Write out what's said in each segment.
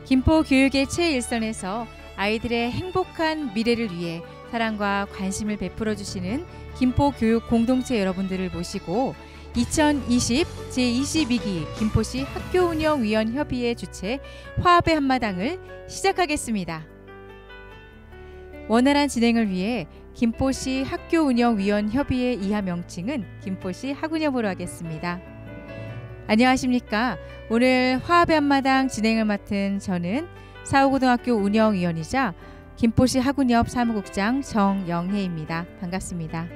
김포 교육의 최일선에서 아이들의 행복한 미래를 위해 사랑과 관심을 베풀어 주시는 김포 교육 공동체 여러분들을 모시고 2020 제22기 김포시 학교운영위원협의회 주최 화합의 한마당을 시작하겠습니다. 원활한 진행을 위해 김포시 학교운영위원협의회 이하 명칭은 김포시 학운협으로 하겠습니다. 안녕하십니까. 오늘 화합의 한마당 진행을 맡은 저는 사후고등학교 운영위원이자 김포시 학운협 사무국장 정영혜입니다. 반갑습니다.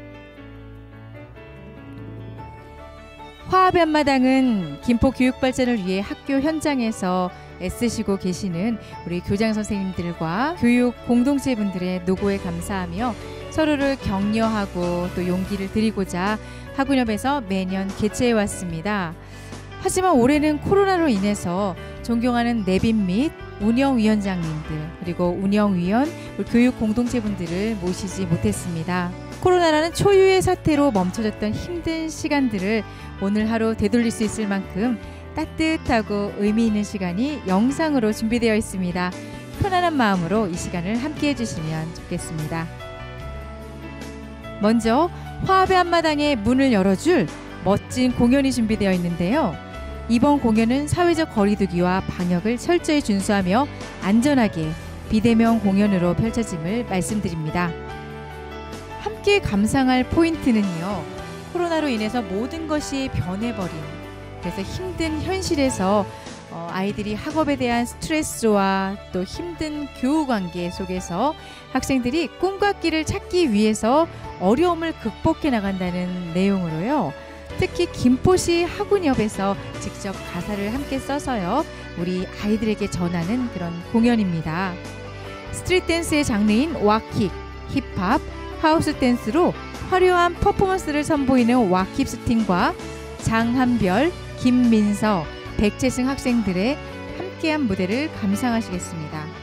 화합의 한마당은 김포 교육 발전을 위해 학교 현장에서 애쓰시고 계시는 우리 교장 선생님들과 교육 공동체분들의 노고에 감사하며 서로를 격려하고 또 용기를 드리고자 학운협에서 매년 개최해 왔습니다. 하지만 올해는 코로나로 인해서 존경하는 내빈 및 운영위원장님들 그리고 운영위원, 교육 공동체분들을 모시지 못했습니다. 코로나라는 초유의 사태로 멈춰졌던 힘든 시간들을 오늘 하루 되돌릴 수 있을 만큼 따뜻하고 의미 있는 시간이 영상으로 준비되어 있습니다. 편안한 마음으로 이 시간을 함께 해주시면 좋겠습니다. 먼저 화합의 한마당의 문을 열어줄 멋진 공연이 준비되어 있는데요. 이번 공연은 사회적 거리두기와 방역을 철저히 준수하며 안전하게 비대면 공연으로 펼쳐짐을 말씀드립니다. 함께 감상할 포인트는요. 코로나로 인해서 모든 것이 변해버린 그래서 힘든 현실에서 아이들이 학업에 대한 스트레스와 또 힘든 교우 관계 속에서 학생들이 꿈과 길을 찾기 위해서 어려움을 극복해 나간다는 내용으로요. 특히 김포시 학운협에서 직접 가사를 함께 써서요. 우리 아이들에게 전하는 그런 공연입니다. 스트릿 댄스의 장르인 왁킥, 힙합, 하우스 댄스로 화려한 퍼포먼스를 선보이는 왁힙스팅과 장한별, 김민서, 백채승 학생들의 함께한 무대를 감상하시겠습니다.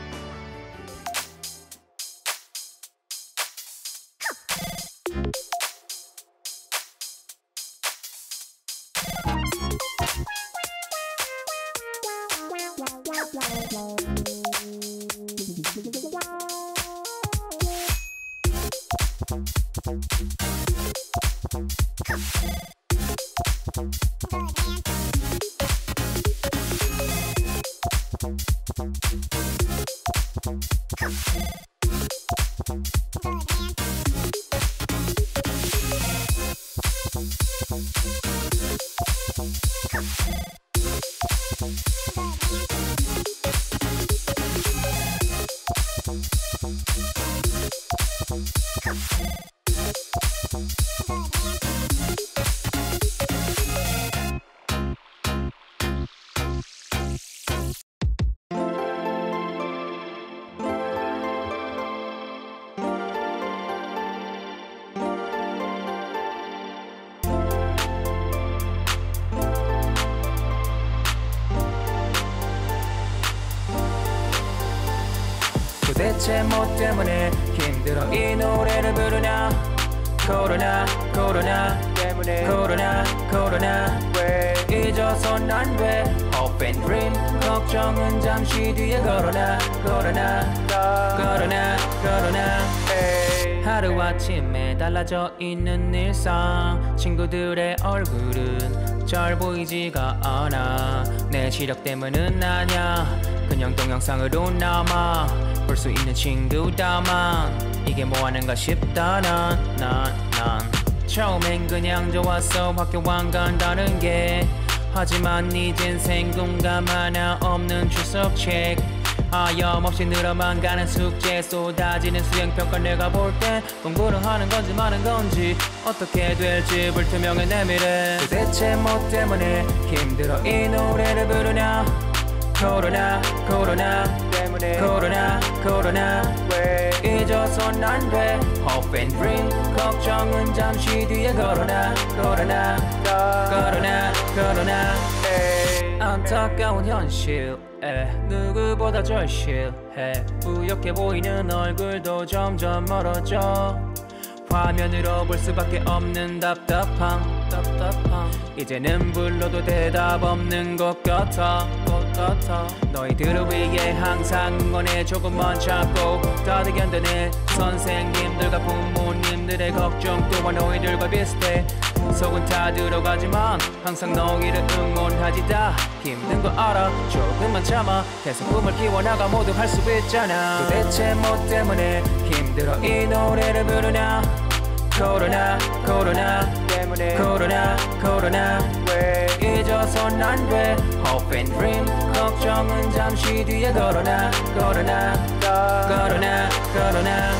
도대체 뭐 때문에 힘들어 이 노래를 부르냐. 코로나 코로나 때문에 코로나 왜 잊어선 안 돼. Hope and dream 걱정은 잠시 뒤에 코로나 하루아침에 달라져 있는 일상. 친구들의 얼굴은 잘 보이지가 않아. 내 시력 때문은 아냐. 그냥 동영상으로 남아 볼 수 있는 친구다만 이게 뭐하는가 싶다. 난 처음엔 그냥 좋았어 학교 안 간다는 게. 하지만 이젠 생동감 하나 없는 출석책. 하염없이 늘어만 가는 숙제. 쏟아지는 수행평가. 내가 볼 때 공부를 하는 건지 마는 건지 어떻게 될지 불투명해 내 미래. 도대체 뭐 때문에 힘들어 이 노래를 부르냐. 코로나 때문에 코로나 왜 잊어선 안 돼. Hope and dream 걱정은 잠시 뒤에 코로나 안타까운 현실 누구보다 절실해. 뿌옇게 보이는 얼굴도 점점 멀어져. 화면으로 볼 수밖에 없는 답답함. 이제는 불러도 대답 없는 것 같아. 같아. 너희들을 위해 항상 응원해 조금만 참고 다들 견뎌내. 선생님들과 부모님들의 걱정 또한 너희들과 비슷해. 속은 다 들어가지만 항상 너희를 응원하지. 다 힘든 거 알아. 조금만 참아. 계속 꿈을 키워나가 모두 할 수 있잖아. 도대체 뭐 때문에 힘들어 이 노래를 부르냐. 코로나 코로나 때문에 코로나 코로나 왜 잊어선 안 돼. Hope and dream 걱정은 잠시 뒤에 코로나 코로나 코로나 코로나.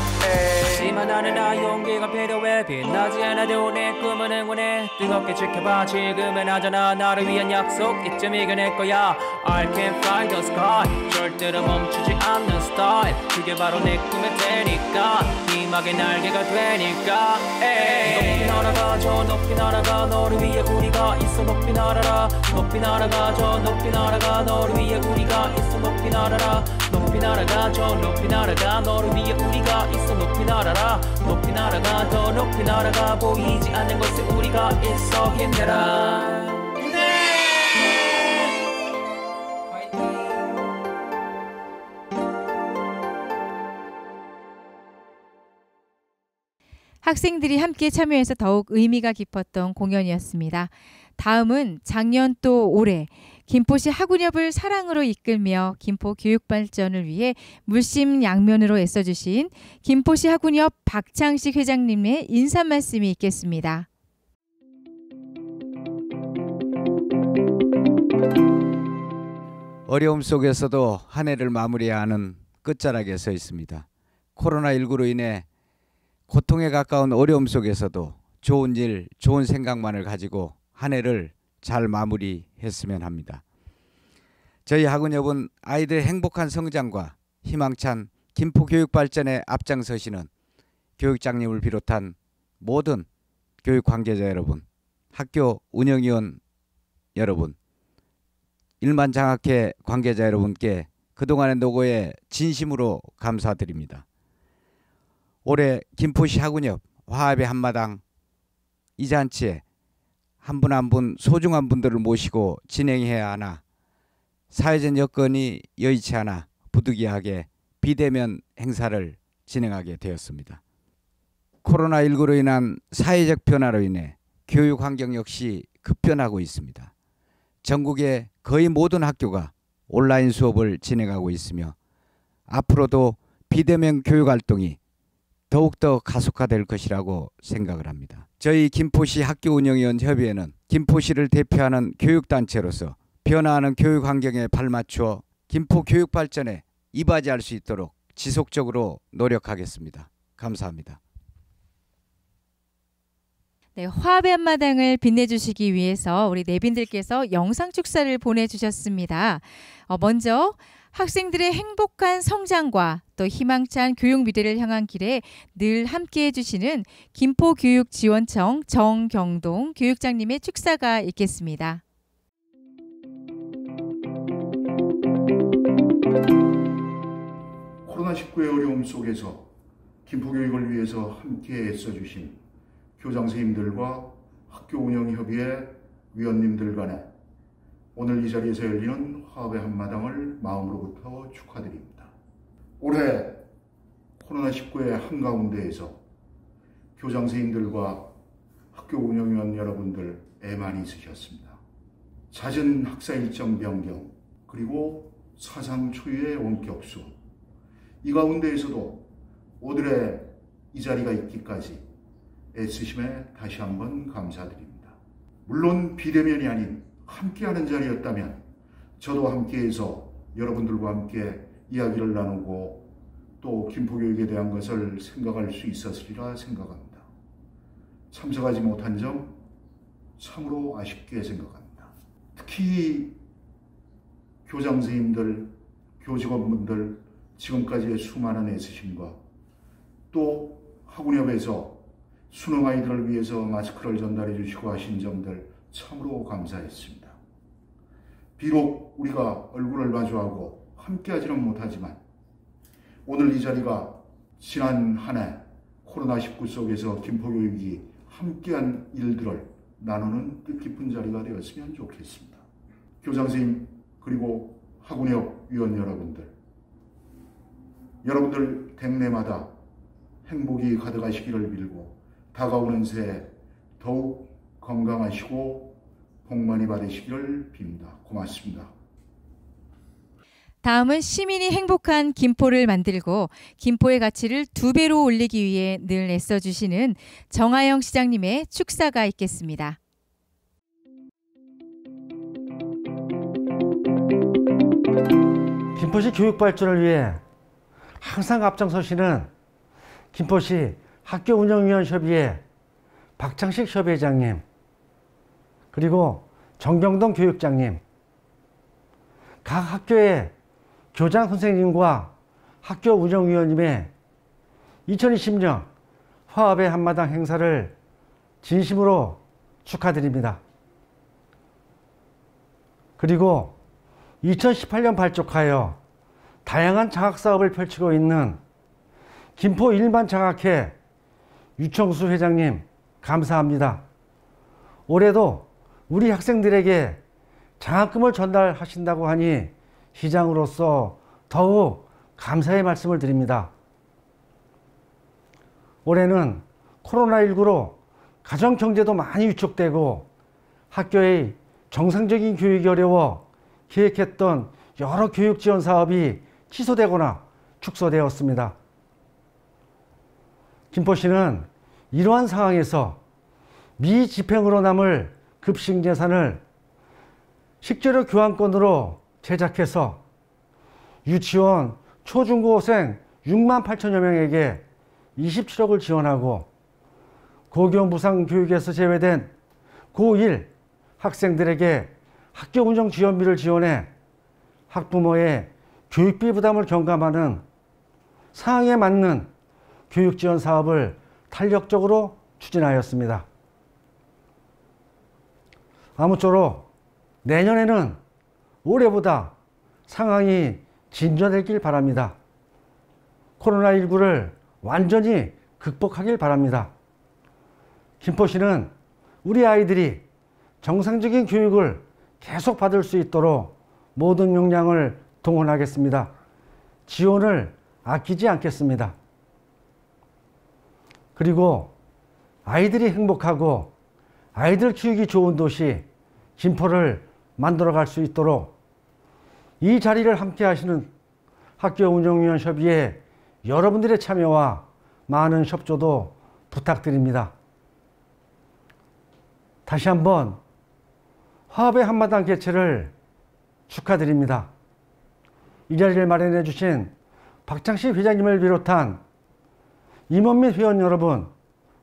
하지만 나는 나 용기가 필요해. 빛나지 않아도 내 꿈은 응원해. 뜨겁게 지켜봐. 지금은 하잖아. 나를 위한 약속 이쯤 이겨낼 거야. I can fly the sky. 절대로 멈추지 않는 스타일. 그게 바로 내 꿈의 테니까. 희망의 날개가 되니까. 높이 날아가 저 높이 날아가. 너를 위해 우리가 있어. 높이 날아라. 높이 날아가 저 높이 날아가. 너를 위해 우리가 있어. 높이 날아라. 높이 날아가 저 높이 날아가. 너를 위해 우리가 있어. 높이 날아라. 높이 날아가 더 높이 날아가. 보이지 않는 곳에 우리가 있어. 힘내라. 학생들이 함께 참여해서 더욱 의미가 깊었던 공연이었습니다. 다음은 작년 또 올해 김포시 학운협을 사랑으로 이끌며 김포 교육 발전을 위해 물심양면으로 애써주신 김포시 학운협 박창식 회장님의 인사 말씀이 있겠습니다. 어려움 속에서도 한 해를 마무리하는 끝자락에 서 있습니다. 코로나19로 인해 고통에 가까운 어려움 속에서도 좋은 일, 좋은 생각만을 가지고 한 해를 잘 마무리했으면 합니다. 저희 학운협은 아이들의 행복한 성장과 희망찬 김포 교육 발전에 앞장서시는 교육장님을 비롯한 모든 교육 관계자 여러분, 학교 운영위원 여러분, 일만장학회 관계자 여러분께 그동안의 노고에 진심으로 감사드립니다. 올해 김포시 학운협 화합의 한마당 이 잔치에 한 분 한 분 소중한 분들을 모시고 진행해야 하나 사회적 여건이 여의치 않아 부득이하게 비대면 행사를 진행하게 되었습니다. 코로나19로 인한 사회적 변화로 인해 교육 환경 역시 급변하고 있습니다. 전국의 거의 모든 학교가 온라인 수업을 진행하고 있으며 앞으로도 비대면 교육 활동이 더욱더 가속화될 것이라고 생각을 합니다. 저희 김포시 학교운영위원 협의회는 김포시를 대표하는 교육단체로서 변화하는 교육 환경에 발맞추어 김포 교육 발전에 이바지할 수 있도록 지속적으로 노력하겠습니다. 감사합니다. 네, 화합의 한마당을 빛내주시기 위해서 우리 내빈들께서 영상 축사를 보내주셨습니다. 먼저 학생들의 행복한 성장과 또 희망찬 교육 미래를 향한 길에 늘 함께해 주시는 김포교육지원청 정경동 교육장님의 축사가 있겠습니다. 코로나19의 어려움 속에서 김포교육을 위해서 함께 애써주신 교장 선생님들과 학교운영협의회 위원님들 간에 오늘 이 자리에서 열리는 화합의 한마당을 마음으로부터 축하드립니다. 올해 코로나19의 한가운데에서 교장 선생님들과 학교운영위원 여러분들 애만이 있으셨습니다. 잦은 학사 일정 변경 그리고 사상 초유의 원격 수업, 이 가운데에서도 오늘의 이 자리가 있기까지 애쓰심에 다시 한번 감사드립니다. 물론 비대면이 아닌 함께하는 자리였다면 저도 함께해서 여러분들과 함께 이야기를 나누고 또 김포교육에 대한 것을 생각할 수 있었으리라 생각합니다. 참석하지 못한 점 참으로 아쉽게 생각합니다. 특히 교장 선생님들, 교직원분들 지금까지의 수많은 애쓰심과 또 학운협에서 수능 아이들을 위해서 마스크를 전달해 주시고 하신 점들 참으로 감사했습니다. 비록 우리가 얼굴을 마주하고 함께하지는 못하지만 오늘 이 자리가 지난 한 해 코로나19 속에서 김포교육이 함께한 일들을 나누는 뜻깊은 자리가 되었으면 좋겠습니다. 교장 선생님 그리고 학운협 위원 여러분들 댁내마다 행복이 가득하시기를 빌고 다가오는 새해 더욱 건강하시고 복 많이 받으시기를 빕니다. 고맙습니다. 다음은 시민이 행복한 김포를 만들고 김포의 가치를 2배로 올리기 위해 늘 애써주시는 정하영 시장님의 축사가 있겠습니다. 김포시 교육 발전을 위해 항상 앞장서시는 김포시 학교운영위원협의회 박창식 협의회장님, 그리고 정경동 교육장님, 각 학교의 교장 선생님과 학교 운영위원님의 2020년 화합의 한마당 행사를 진심으로 축하드립니다. 그리고 2018년 발족하여 다양한 장학사업을 펼치고 있는 김포 일반장학회 유청수 회장님 감사합니다. 올해도 우리 학생들에게 장학금을 전달하신다고 하니 시장으로서 더욱 감사의 말씀을 드립니다. 올해는 코로나19로 가정경제도 많이 위축되고 학교의 정상적인 교육이 어려워 계획했던 여러 교육 지원 사업이 취소되거나 축소되었습니다. 김포시는 이러한 상황에서 미집행으로 남을 급식 예산을 식재료 교환권으로 제작해서 유치원 초중고생 6만 8천여 명에게 27억을 지원하고 고교무상교육에서 제외된 고1 학생들에게 학교 운영 지원비를 지원해 학부모의 교육비 부담을 경감하는 상황에 맞는 교육 지원 사업을 탄력적으로 추진하였습니다. 아무쪼록 내년에는 올해보다 상황이 진전되길 바랍니다. 코로나19를 완전히 극복하길 바랍니다. 김포시는 우리 아이들이 정상적인 교육을 계속 받을 수 있도록 모든 역량을 동원하겠습니다. 지원을 아끼지 않겠습니다. 그리고 아이들이 행복하고 아이들 키우기 좋은 도시 김포를 만들어갈 수 있도록 이 자리를 함께 하시는 학교운영위원협의회 여러분들의 참여와 많은 협조도 부탁드립니다. 다시 한번 화합의 한마당 개최를 축하드립니다. 이 자리를 마련해 주신 박창식 회장님을 비롯한 임원 및 회원 여러분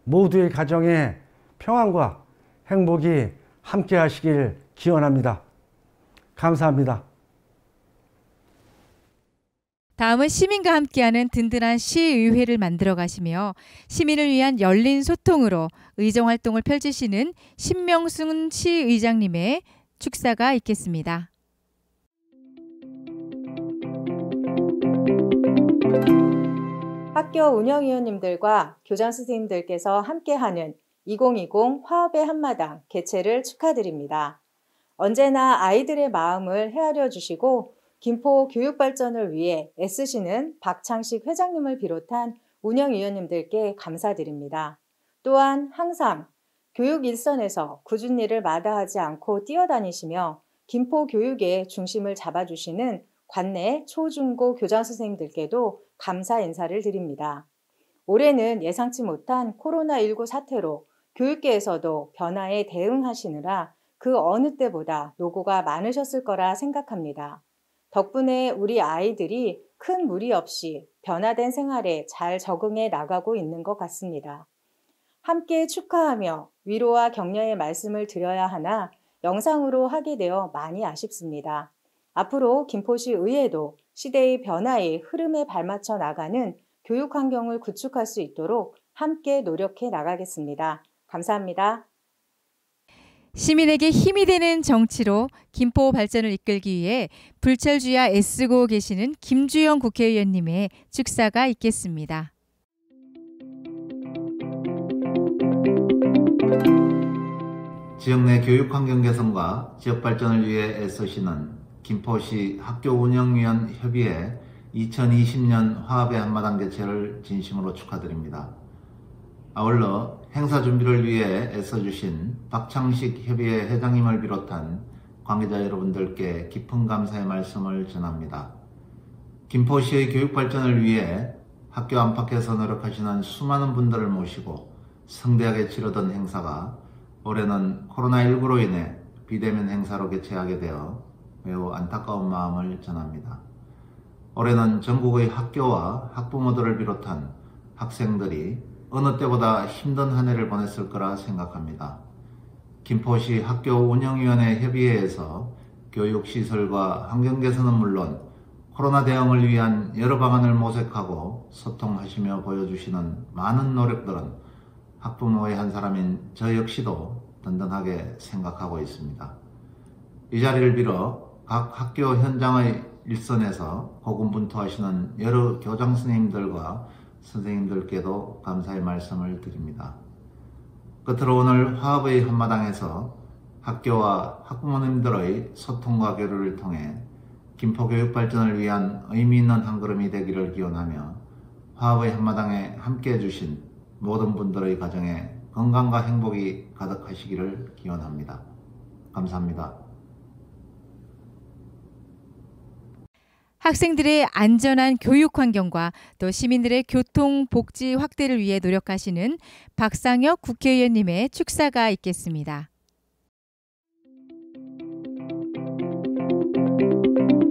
모두의 가정에 평안과 행복이 함께 하시길 기원합니다. 감사합니다. 다음은 시민과 함께하는 든든한 시의회를 만들어 가시며 시민을 위한 열린 소통으로 의정활동을 펼치시는 신명순 시의장님의 축사가 있겠습니다. 학교 운영위원님들과 교장 선생님들께서 함께하는 2020 화합의 한마당 개최를 축하드립니다. 언제나 아이들의 마음을 헤아려 주시고 김포 교육 발전을 위해 애쓰시는 박창식 회장님을 비롯한 운영위원님들께 감사드립니다. 또한 항상 교육 일선에서 굳은 일을 마다하지 않고 뛰어다니시며 김포 교육의 중심을 잡아주시는 관내 초중고 교장 선생님들께도 감사 인사를 드립니다. 올해는 예상치 못한 코로나19 사태로 교육계에서도 변화에 대응하시느라 그 어느 때보다 노고가 많으셨을 거라 생각합니다. 덕분에 우리 아이들이 큰 무리 없이 변화된 생활에 잘 적응해 나가고 있는 것 같습니다. 함께 축하하며 위로와 격려의 말씀을 드려야 하나 영상으로 하게 되어 많이 아쉽습니다. 앞으로 김포시 의회도 시대의 변화의 흐름에 발맞춰 나가는 교육 환경을 구축할 수 있도록 함께 노력해 나가겠습니다. 감사합니다. 시민에게 힘이 되는 정치로 김포 발전을 이끌기 위해 불철주야 애쓰고 계시는 김주영 국회의원님의 축사가 있겠습니다. 지역 내 교육 환경 개선과 지역 발전을 위해 애쓰시는 김포시 학교운영위원 협의회 2020년 화합의 한마당 개최를 진심으로 축하드립니다. 아울러 행사 준비를 위해 애써주신 박창식 협의회 회장님을 비롯한 관계자 여러분들께 깊은 감사의 말씀을 전합니다. 김포시의 교육 발전을 위해 학교 안팎에서 노력하시는 수많은 분들을 모시고 성대하게 치르던 행사가 올해는 코로나19로 인해 비대면 행사로 개최하게 되어 매우 안타까운 마음을 전합니다. 올해는 전국의 학교와 학부모들을 비롯한 학생들이 어느 때보다 힘든 한 해를 보냈을 거라 생각합니다. 김포시 학교운영위원회 협의회에서 교육시설과 환경 개선은 물론 코로나 대응을 위한 여러 방안을 모색하고 소통하시며 보여주시는 많은 노력들은 학부모의 한 사람인 저 역시도 든든하게 생각하고 있습니다. 이 자리를 빌어 각 학교 현장의 일선에서 고군분투하시는 여러 교장 선생님들과 선생님들께도 감사의 말씀을 드립니다. 끝으로 오늘 화합의 한마당에서 학교와 학부모님들의 소통과 교류를 통해 김포 교육 발전을 위한 의미 있는 한 걸음이 되기를 기원하며 화합의 한마당에 함께해 주신 모든 분들의 가정에 건강과 행복이 가득하시기를 기원합니다. 감사합니다. 학생들의 안전한 교육 환경과 또 시민들의 교통 복지 확대를 위해 노력하시는 박상혁 국회의원님의 축사가 있겠습니다.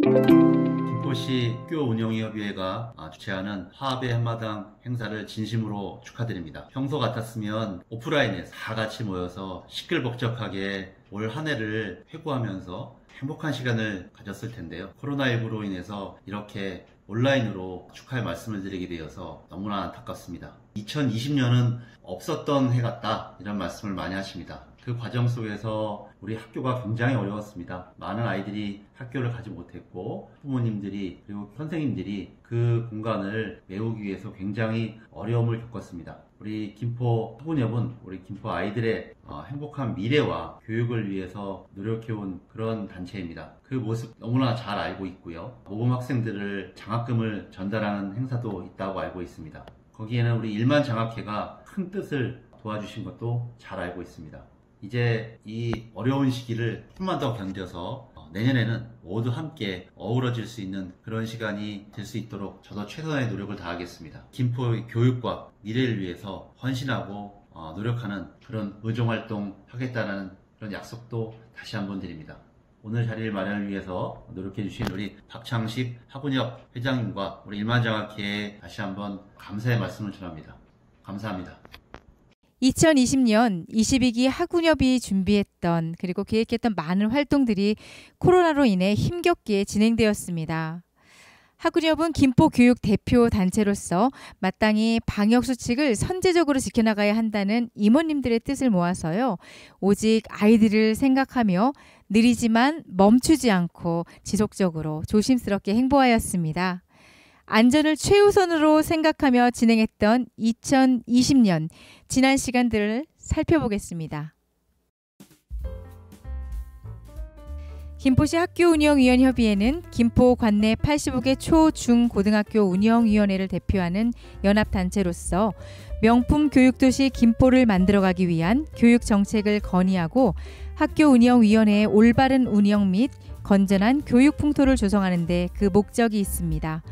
김포시 학교운영위협의회가 주최하는 화합의 한마당 행사를 진심으로 축하드립니다. 평소 같았으면 오프라인에서 다 같이 모여서 시끌벅적하게 올 한 해를 회고하면서 행복한 시간을 가졌을 텐데요. 코로나19로 인해서 이렇게 온라인으로 축하의 말씀을 드리게 되어서 너무나 안타깝습니다. 2020년은 없었던 해 같다, 이런 말씀을 많이 하십니다. 그 과정 속에서 우리 학교가 굉장히 어려웠습니다. 많은 아이들이 학교를 가지 못했고 부모님들이 그리고 선생님들이 그 공간을 메우기 위해서 굉장히 어려움을 겪었습니다. 우리 김포 학운협은 우리 김포 아이들의 행복한 미래와 교육을 위해서 노력해온 그런 단체입니다. 그 모습 너무나 잘 알고 있고요. 모범 학생들을 장학금을 전달하는 행사도 있다고 알고 있습니다. 거기에는 우리 일만 장학회가 큰 뜻을 도와주신 것도 잘 알고 있습니다. 이제 이 어려운 시기를 좀만 더 견뎌서 내년에는 모두 함께 어우러질 수 있는 그런 시간이 될 수 있도록 저도 최선의 노력을 다하겠습니다. 김포의 교육과 미래를 위해서 헌신하고 노력하는 그런 의정활동 하겠다는 그런 약속도 다시 한번 드립니다. 오늘 자리를 마련을 위해서 노력해 주신 우리 박창식 학운협 회장님과 우리 일만장학회에 다시 한번 감사의 말씀을 전합니다. 감사합니다. 2020년 22기 학운협이 준비했던 그리고 계획했던 많은 활동들이 코로나로 인해 힘겹게 진행되었습니다. 학운협은 김포교육 대표 단체로서 마땅히 방역수칙을 선제적으로 지켜나가야 한다는 임원님들의 뜻을 모아서요. 오직 아이들을 생각하며 느리지만 멈추지 않고 지속적으로 조심스럽게 행보하였습니다. 안전을 최우선으로 생각하며 진행했던 2020년 지난 시간들을 살펴보겠습니다. 김포시 학교운영위원협의회는 김포 관내 85개 초, 중, 고등학교 운영위원회를 대표하는 연합단체로서 명품 교육도시 김포를 만들어가기 위한 교육정책을 건의하고 학교운영위원회의 올바른 운영 및 건전한 교육 풍토를 조성하는 데 그 목적이 있습니다.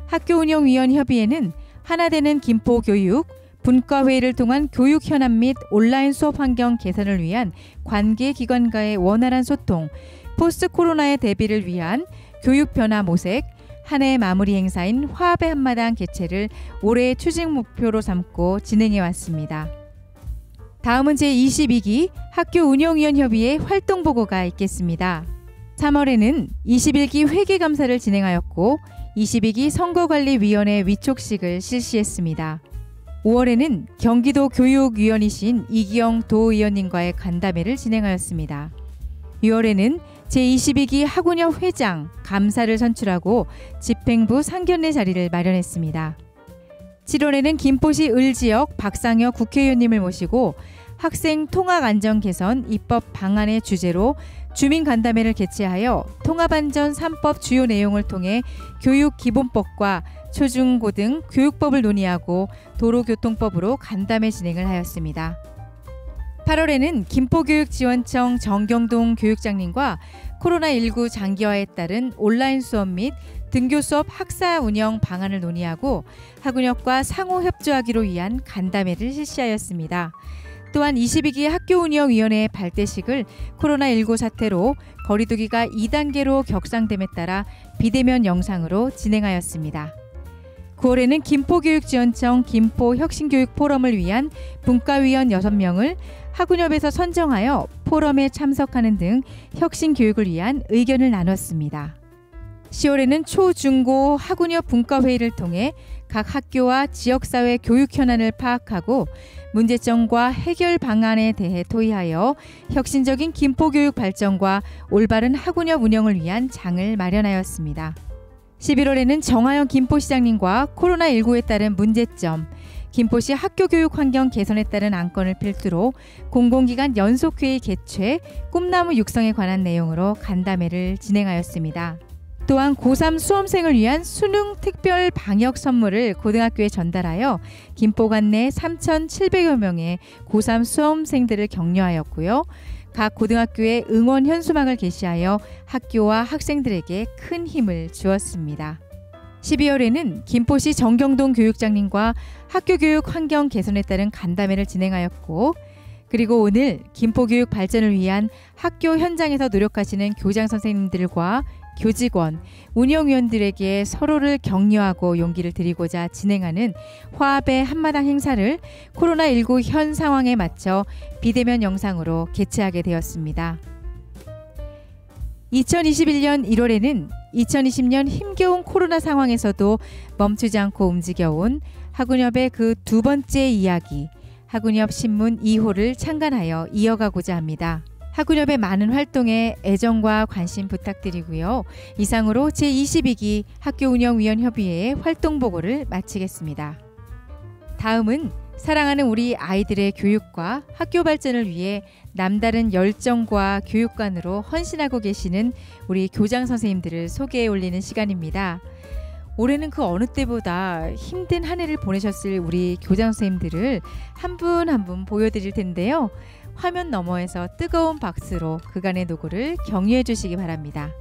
학교운영위원협의회는 하나되는 김포교육, 분과회의를 통한 교육 현안 및 온라인 수업 환경 개선을 위한 관계기관과의 원활한 소통, 포스트 코로나의 대비를 위한 교육 변화 모색, 한 해 마무리 행사인 화합의 한마당 개최를 올해의 추진 목표로 삼고 진행해 왔습니다. 다음은 제22기 학교운영위원협의회 활동보고가 있겠습니다. 3월에는 21기 회계감사를 진행하였고 22기 선거관리위원회 위촉식을 실시했습니다. 5월에는 경기도 교육위원이신 이기영 도의원님과의 간담회를 진행하였습니다. 6월에는 제22기 학운협 회장 감사를 선출하고 집행부 상견례 자리를 마련했습니다. 7월에는 김포시 을지역 박상혁 국회의원님을 모시고 학생 통학 안전 개선 입법 방안의 주제로 주민간담회를 개최하여 통합안전 3법 주요 내용을 통해 교육기본법과 초중고등 교육법을 논의하고 도로교통법으로 간담회 진행을 하였습니다. 8월에는 김포교육지원청 정경동 교육장님과 코로나19 장기화에 따른 온라인 수업 및 등교 수업 학사 운영 방안을 논의하고 학운협과 상호 협조하기로 위한 간담회를 실시하였습니다. 또한 22기 학교운영위원회 발대식을 코로나19 사태로 거리두기가 2단계로 격상됨에 따라 비대면 영상으로 진행하였습니다. 9월에는 김포교육지원청 김포혁신교육포럼을 위한 분과위원 6명을 학운협에서 선정하여 포럼에 참석하는 등 혁신교육을 위한 의견을 나눴습니다. 10월에는 초중고 학운협 분과회의를 통해 각 학교와 지역사회 교육 현안을 파악하고 문제점과 해결 방안에 대해 토의하여 혁신적인 김포교육 발전과 올바른 학운협 운영을 위한 장을 마련하였습니다. 11월에는 정하영 김포시장님과 코로나19에 따른 문제점, 김포시 학교교육 환경 개선에 따른 안건을 필두로 공공기관 연속회의 개최, 꿈나무 육성에 관한 내용으로 간담회를 진행하였습니다. 또한 고3 수험생을 위한 수능 특별 방역 선물을 고등학교에 전달하여 김포관 내 3,700여 명의 고3 수험생들을 격려하였고요. 각 고등학교에 응원 현수막을 게시하여 학교와 학생들에게 큰 힘을 주었습니다. 12월에는 김포시 정경동 교육장님과 학교교육 환경 개선에 따른 간담회를 진행하였고, 그리고 오늘 김포교육 발전을 위한 학교 현장에서 노력하시는 교장 선생님들과 교직원, 운영위원들에게 서로를 격려하고 용기를 드리고자 진행하는 화합의 한마당 행사를 코로나19 현 상황에 맞춰 비대면 영상으로 개최하게 되었습니다. 2021년 1월에는 2020년 힘겨운 코로나 상황에서도 멈추지 않고 움직여온 학운협의 그 두 번째 이야기, 학운협 신문 2호를 창간하여 이어가고자 합니다. 학운협의 많은 활동에 애정과 관심 부탁드리고요. 이상으로 제22기 학교운영위원협의회의 활동보고를 마치겠습니다. 다음은 사랑하는 우리 아이들의 교육과 학교 발전을 위해 남다른 열정과 교육관으로 헌신하고 계시는 우리 교장 선생님들을 소개해 올리는 시간입니다. 올해는 그 어느 때보다 힘든 한 해를 보내셨을 우리 교장 선생님들을 한 분 한 분 보여드릴 텐데요. 화면 너머에서 뜨거운 박수로 그간의 노고를 격려해 주시기 바랍니다.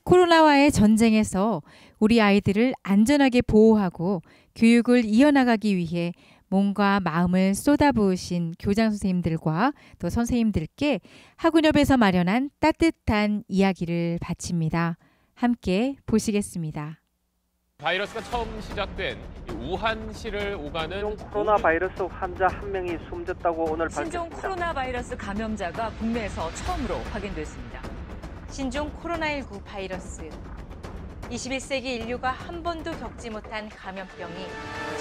코로나와의 전쟁에서 우리 아이들을 안전하게 보호하고 교육을 이어나가기 위해 몸과 마음을 쏟아부으신 교장 선생님들과 또 선생님들께 학운협에서 마련한 따뜻한 이야기를 바칩니다. 함께 보시겠습니다. 바이러스가 처음 시작된 우한시를 오가는 신종 코로나 바이러스 환자 한 명이 숨졌다고 오늘 밝혔습니다. 신종 코로나 바이러스 감염자가 국내에서 처음으로 확인됐습니다. 신종 코로나19 바이러스. 21세기 인류가 한 번도 겪지 못한 감염병이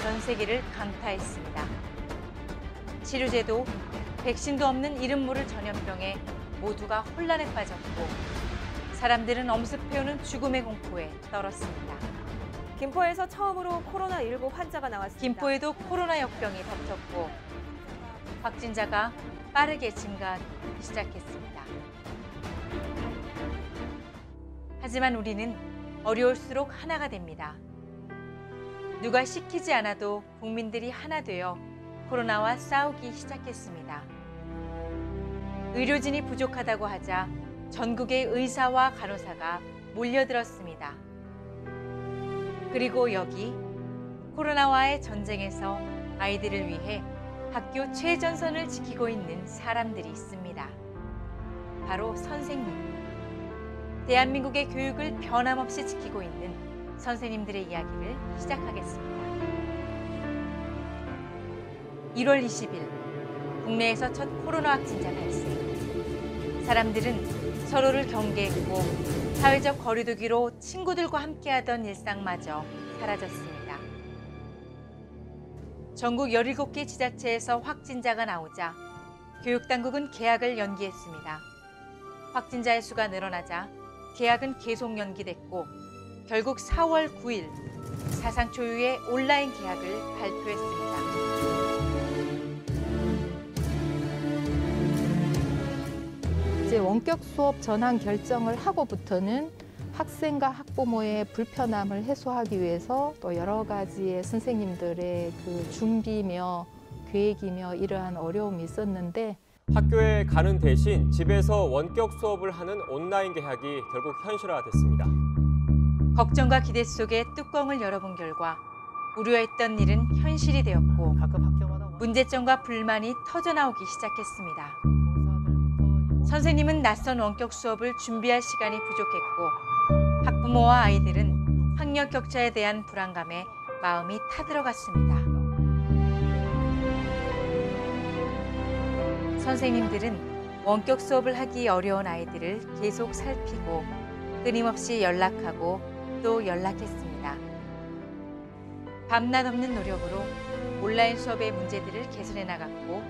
전 세계를 강타했습니다. 치료제도, 백신도 없는 이름 모를 전염병에 모두가 혼란에 빠졌고 사람들은 엄습해오는 죽음의 공포에 떨었습니다. 김포에서 처음으로 코로나19 환자가 나왔습니다. 김포에도 코로나 역병이 덮쳤고 확진자가 빠르게 증가하기 시작했습니다. 하지만 우리는 어려울수록 하나가 됩니다. 누가 시키지 않아도 국민들이 하나 되어 코로나와 싸우기 시작했습니다. 의료진이 부족하다고 하자 전국의 의사와 간호사가 몰려들었습니다. 그리고 여기 코로나와의 전쟁에서 아이들을 위해 학교 최전선을 지키고 있는 사람들이 있습니다. 바로 선생님. 대한민국의 교육을 변함없이 지키고 있는 선생님들의 이야기를 시작하겠습니다. 1월 20일 국내에서 첫 코로나 확진자 발생. 사람들은 서로를 경계했고 사회적 거리두기로 친구들과 함께하던 일상마저 사라졌습니다. 전국 17개 지자체에서 확진자가 나오자 교육당국은 개학을 연기했습니다. 확진자의 수가 늘어나자 개학은 계속 연기됐고 결국 4월 9일 사상 초유의 온라인 개학을 발표했습니다. 이제 원격 수업 전환 결정을 하고부터는 학생과 학부모의 불편함을 해소하기 위해서 또 여러 가지의 선생님들의 그 준비며 계획이며 이러한 어려움이 있었는데 학교에 가는 대신 집에서 원격 수업을 하는 온라인 개학이 결국 현실화됐습니다. 걱정과 기대 속에 뚜껑을 열어본 결과 우려했던 일은 현실이 되었고 문제점과 불만이 터져나오기 시작했습니다. 선생님은 낯선 원격 수업을 준비할 시간이 부족했고 학부모와 아이들은 학력 격차에 대한 불안감에 마음이 타들어갔습니다. 선생님들은 원격 수업을 하기 어려운 아이들을 계속 살피고 끊임없이 연락하고 또 연락했습니다. 밤낮 없는 노력으로 온라인 수업의 문제들을 개선해 나갔고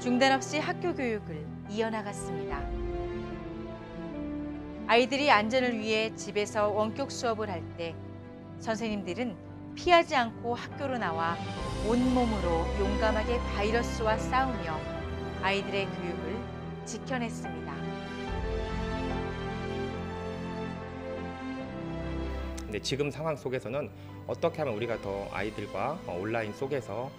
중단 없이 학교 교육을 이어나갔습니다. 아이들이 안전을 위해 집에서 원격 수업을 할 때 선생님들은 피하지 않고 학교로 나와 온몸으로 용감하게 바이러스와 싸우며 아이들의 교육을 지켜냈습니다. 근데 지금 상황 속에서는 어떻게 하면 우리가 더 아이들과 온라인 속에서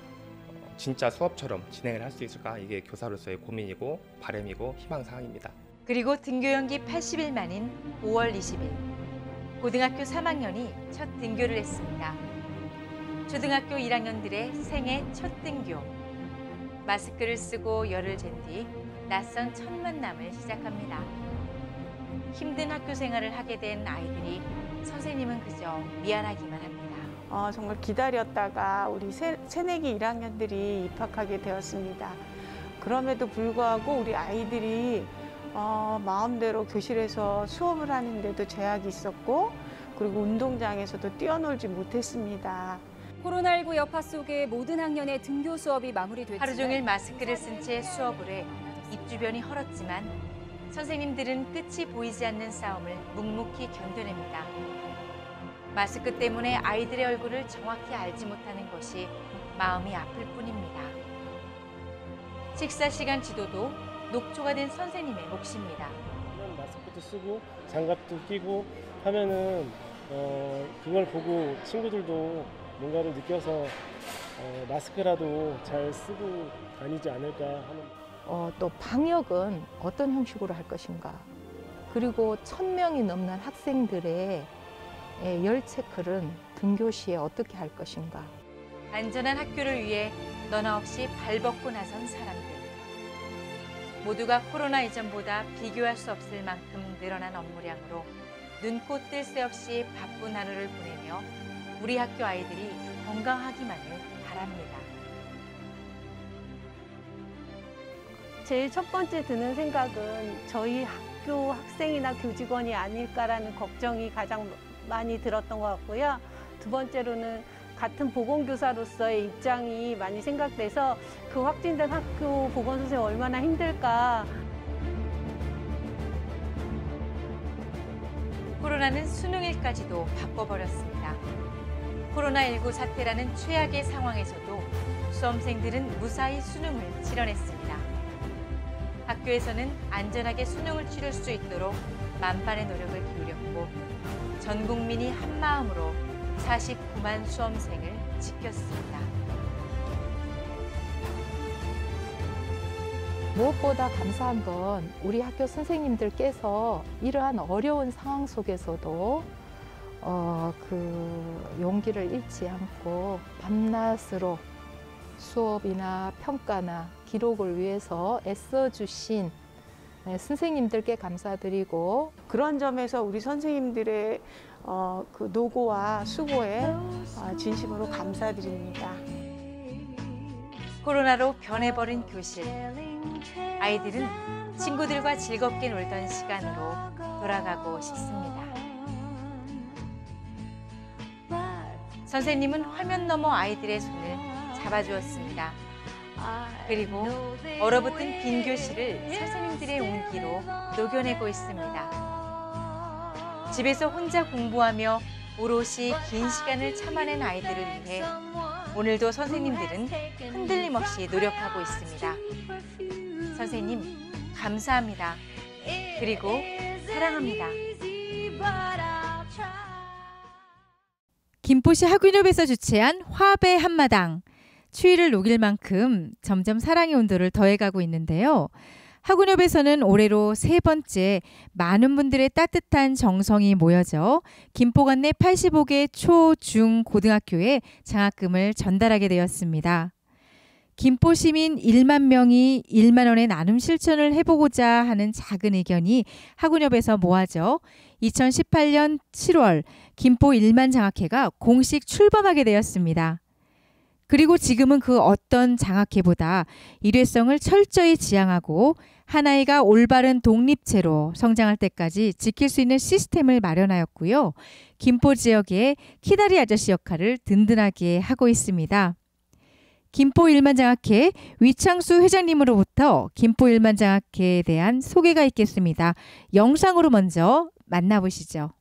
진짜 수업처럼 진행을 할 수 있을까? 이게 교사로서의 고민이고 바람이고 희망사항입니다. 그리고 등교 연기 80일 만인 5월 20일 고등학교 3학년이 첫 등교를 했습니다. 초등학교 1학년들의 생애 첫 등교. 마스크를 쓰고 열을 잰 뒤 낯선 첫 만남을 시작합니다. 힘든 학교 생활을 하게 된 아이들이 선생님은 그저 미안하기만 합니다. 정말 기다렸다가 우리 새내기 1학년들이 입학하게 되었습니다. 그럼에도 불구하고 우리 아이들이 마음대로 교실에서 수업을 하는데도 제약이 있었고 그리고 운동장에서도 뛰어놀지 못했습니다. 코로나19 여파 속에 모든 학년의 등교 수업이 마무리됐지만 하루 종일 마스크를 쓴 채 수업을 해 입 주변이 헐었지만 선생님들은 끝이 보이지 않는 싸움을 묵묵히 견뎌냅니다. 마스크 때문에 아이들의 얼굴을 정확히 알지 못하는 것이 마음이 아플 뿐입니다. 식사 시간 지도도 녹초가 된 선생님의 몫입니다. 마스크도 쓰고 장갑도 끼고 하면은 그걸 보고 친구들도 뭔가를 느껴서 마스크라도 잘 쓰고 다니지 않을까 하는. 또 방역은 어떤 형식으로 할 것인가. 그리고 1000명이 넘는 학생들의 열 체크는 등교 시에 어떻게 할 것인가. 안전한 학교를 위해 너나 없이 발벗고 나선 사람들. 모두가 코로나 이전보다 비교할 수 없을 만큼 늘어난 업무량으로 눈코 뜰 새 없이 바쁜 하루를 보내며 우리 학교 아이들이 건강하기만을 바랍니다. 제일 첫 번째 드는 생각은 저희 학교 학생이나 교직원이 아닐까라는 걱정이 가장 많이 들었던 것 같고요. 두 번째로는 같은 보건교사로서의 입장이 많이 생각돼서 그 확진된 학교 보건선생님 얼마나 힘들까. 코로나는 수능일까지도 바꿔버렸습니다. 코로나19 사태라는 최악의 상황에서도 수험생들은 무사히 수능을 치러냈습니다. 학교에서는 안전하게 수능을 치를 수 있도록 만반의 노력을 기울였고 전 국민이 한마음으로 49만 수험생을 지켰습니다. 무엇보다 감사한 건 우리 학교 선생님들께서 이러한 어려운 상황 속에서도 그 용기를 잃지 않고 밤낮으로 수업이나 평가나 기록을 위해서 애써주신 선생님들께 감사드리고, 그런 점에서 우리 선생님들의 그 노고와 수고에 진심으로 감사드립니다. 코로나로 변해버린 교실. 아이들은 친구들과 즐겁게 놀던 시간으로 돌아가고 싶습니다. 선생님은 화면 너머 아이들의 손을 잡아주었습니다. 그리고 얼어붙은 빈 교실을 선생님들의 온기로 녹여내고 있습니다. 집에서 혼자 공부하며 오롯이 긴 시간을 참아낸 아이들을 위해 오늘도 선생님들은 흔들림 없이 노력하고 있습니다. 선생님, 감사합니다. 그리고 사랑합니다. 김포시 학윤협에서 주최한 화합의 한마당. 추위를 녹일 만큼 점점 사랑의 온도를 더해가고 있는데요. 학윤협에서는 올해로 3번째 많은 분들의 따뜻한 정성이 모여져 김포관 내 85개 초, 중, 고등학교에 장학금을 전달하게 되었습니다. 김포 시민 1만 명이 1만 원의 나눔 실천을 해보고자 하는 작은 의견이 학윤협에서 모아져 2018년 7월 김포 1만 장학회가 공식 출범하게 되었습니다. 그리고 지금은 그 어떤 장학회보다 일회성을 철저히 지향하고 한 아이가 올바른 독립체로 성장할 때까지 지킬 수 있는 시스템을 마련하였고요. 김포 지역의 키다리 아저씨 역할을 든든하게 하고 있습니다. 김포 1만 장학회 위창수 회장님으로부터 김포 1만 장학회에 대한 소개가 있겠습니다. 영상으로 먼저 만나보시죠.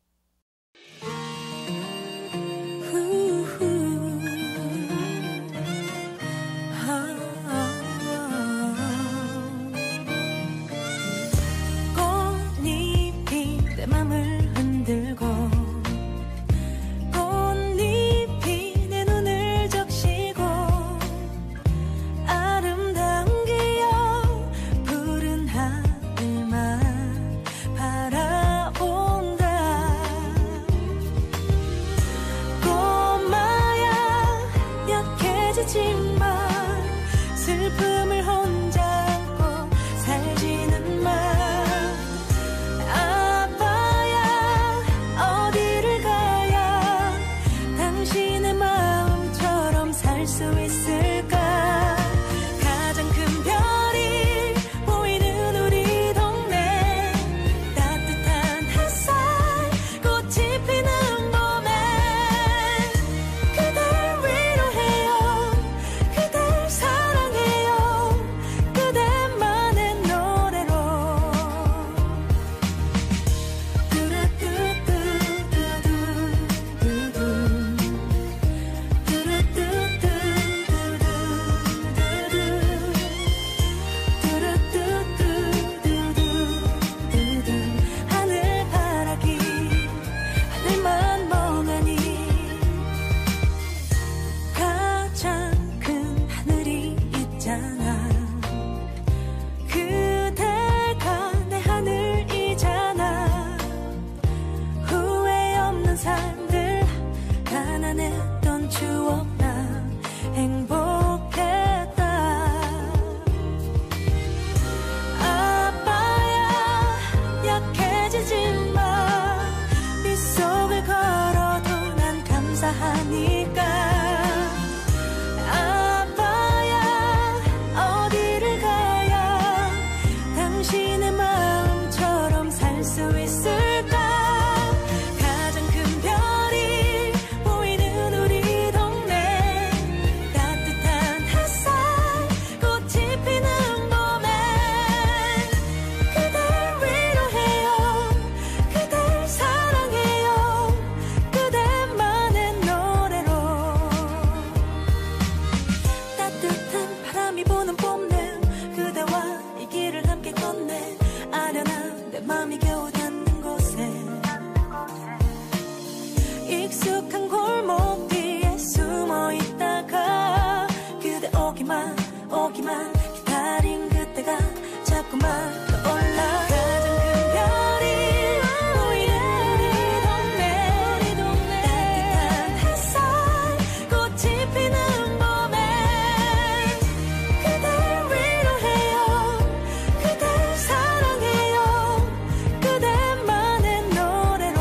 행복했다. 아빠야 약해지지 마. 빗속을 걸어도 난 감사하니까. 아빠야 어디를 가야 당신의 마음처럼 살 수 있을까. 가장 큰 별이 보이는 우리 동네. 따뜻한 햇살 꽃이 피는 봄에 그댈 위로해요. 그댈 사랑해요. 그대만의 노래로. 따뜻한 바람이 부는 봄날 그대와 이 길을 함께 걷네. 아련한 내 맘이 겨우 닿는 곳에 익숙한 골목 뒤에 숨어 있다가 그대 오기만 기다린 그때가 자꾸만 떠올라. 가장 큰 별이 보이는 우리 동네. 따뜻한 햇살 꽃이 피는 봄에 그댈 위로해요. 그댈 사랑해요. 그대만의 노래로.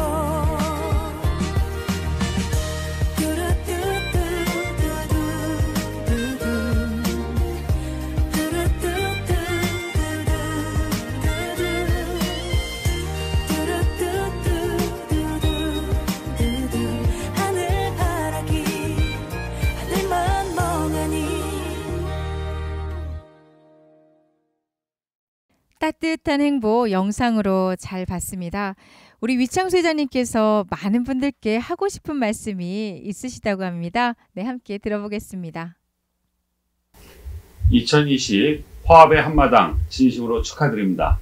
하늘바라기 하늘만 멍하니. 따뜻한 행보 영상으로 잘 봤습니다. 우리 위창수 회장님께서 많은 분들께 하고 싶은 말씀이 있으시다고 합니다. 네, 함께 들어보겠습니다. 2020 화합의 한마당 진심으로 축하드립니다.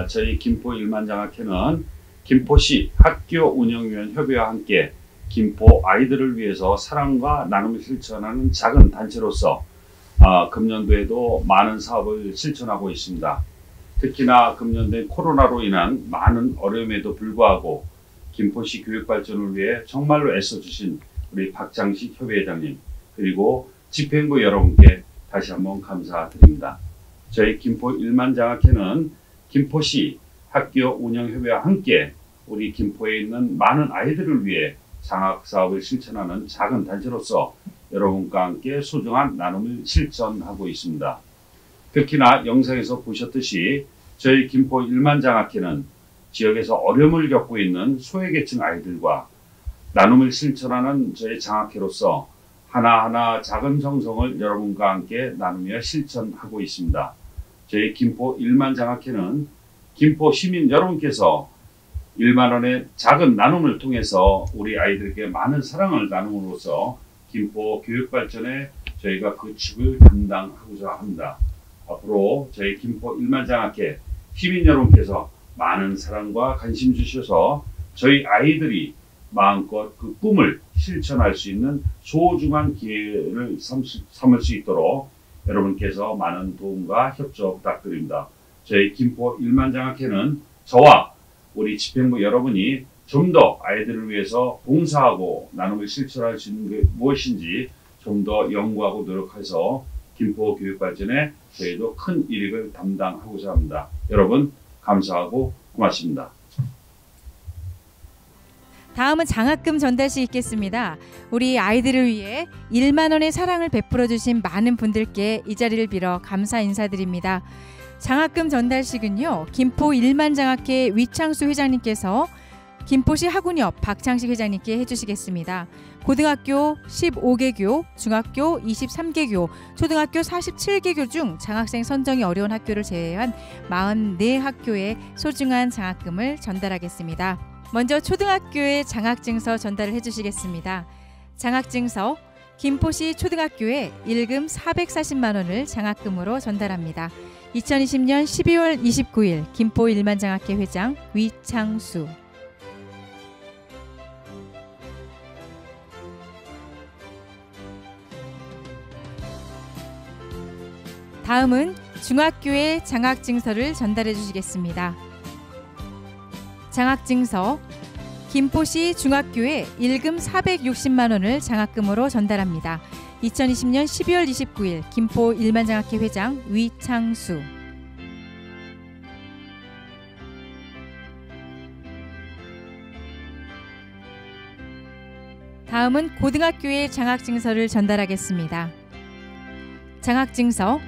저희 김포 일만장학회는 김포시 학교운영위원 협의회와 함께 김포 아이들을 위해서 사랑과 나눔을 실천하는 작은 단체로서 금년도에도 많은 사업을 실천하고 있습니다. 특히나 금년도에 코로나로 인한 많은 어려움에도 불구하고 김포시 교육발전을 위해 정말로 애써주신 우리 박장식 협의회장님, 그리고 집행부 여러분께 다시 한번 감사드립니다. 저희 김포 일만장학회는 김포시 학교운영협의회와 함께 우리 김포에 있는 많은 아이들을 위해 장학사업을 실천하는 작은 단체로서 여러분과 함께 소중한 나눔을 실천하고 있습니다. 특히나 영상에서 보셨듯이 저희 김포 일만장학회는 지역에서 어려움을 겪고 있는 소외계층 아이들과 나눔을 실천하는 저희 장학회로서 하나하나 작은 정성을 여러분과 함께 나누며 실천하고 있습니다. 저희 김포 일만장학회는 김포 시민 여러분께서 1만 원의 작은 나눔을 통해서 우리 아이들에게 많은 사랑을 나눔으로써 김포 교육발전에 저희가 그 축을 담당하고자 합니다. 앞으로 저희 김포 일만장학회 시민 여러분께서 많은 사랑과 관심 주셔서 저희 아이들이 마음껏 그 꿈을 실천할 수 있는 소중한 기회를 삼을 수 있도록 여러분께서 많은 도움과 협조 부탁드립니다. 저희 김포 일만장학회는 저와 우리 집행부 여러분이 좀 더 아이들을 위해서 봉사하고 나눔을 실천할 수 있는 게 무엇인지 좀 더 연구하고 노력해서 김포 교육발전에 저희도 큰 이익을 담당하고자 합니다. 여러분 감사하고 고맙습니다. 다음은 장학금 전달식 있겠습니다. 우리 아이들을 위해 1만 원의 사랑을 베풀어 주신 많은 분들께 이 자리를 빌어 감사 인사드립니다. 장학금 전달식은요, 김포 일만장학회 위창수 회장님께서 김포시 학운협 박창식 회장님께 해주시겠습니다. 고등학교 15개교, 중학교 23개교, 초등학교 47개교 중 장학생 선정이 어려운 학교를 제외한 44학교에 소중한 장학금을 전달하겠습니다. 먼저 초등학교에 장학증서 전달을 해주시겠습니다. 장학증서 김포시 초등학교에 일금 440만 원을 장학금으로 전달합니다. 2020년 12월 29일 김포 일만장학회 회장 위창수. 다음은 중학교에 장학증서를 전달해 주시겠습니다. 장학증서 김포시 중학교에 일금 460만 원을 장학금으로 전달합니다. 2020년 12월 29일 김포 일만장학회 회장 위창수. 다음은 고등학교에 장학증서를 전달하겠습니다. 장학증서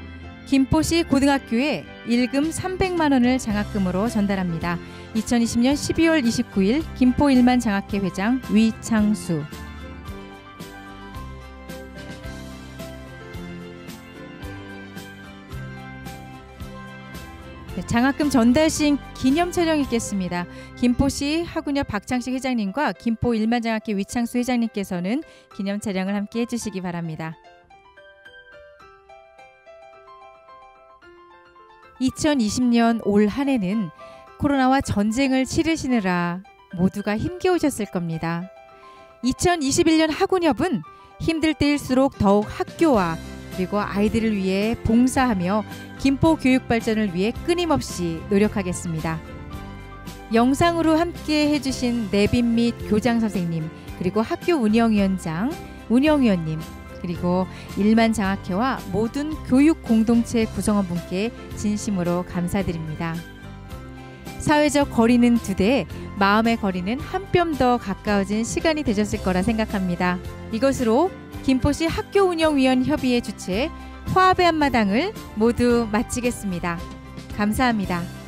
김포시 고등학교에 일금 300만 원을 장학금으로 전달합니다. 2020년 12월 29일 김포 일만장학회 회장 위창수. 장학금 전달 시 기념 촬영이 있겠습니다. 김포시 학운협 박창식 회장님과 김포 일만장학회 위창수 회장님께서는 기념 촬영을 함께 해주시기 바랍니다. 2020년 올 한 해는 코로나와 전쟁을 치르시느라 모두가 힘겨우셨을 겁니다. 2021년 학운협은 힘들 때일수록 더욱 학교와 그리고 아이들을 위해 봉사하며 김포 교육 발전을 위해 끊임없이 노력하겠습니다. 영상으로 함께 해주신 내빈 및 교장 선생님, 그리고 학교 운영위원장, 운영위원님, 그리고 일만장학회와 모든 교육 공동체 구성원분께 진심으로 감사드립니다. 사회적 거리는 2대, 마음의 거리는 한 뼘 더 가까워진 시간이 되셨을 거라 생각합니다. 이것으로 김포시 학교운영위원 협의회 주최 화합의 한마당을 모두 마치겠습니다. 감사합니다.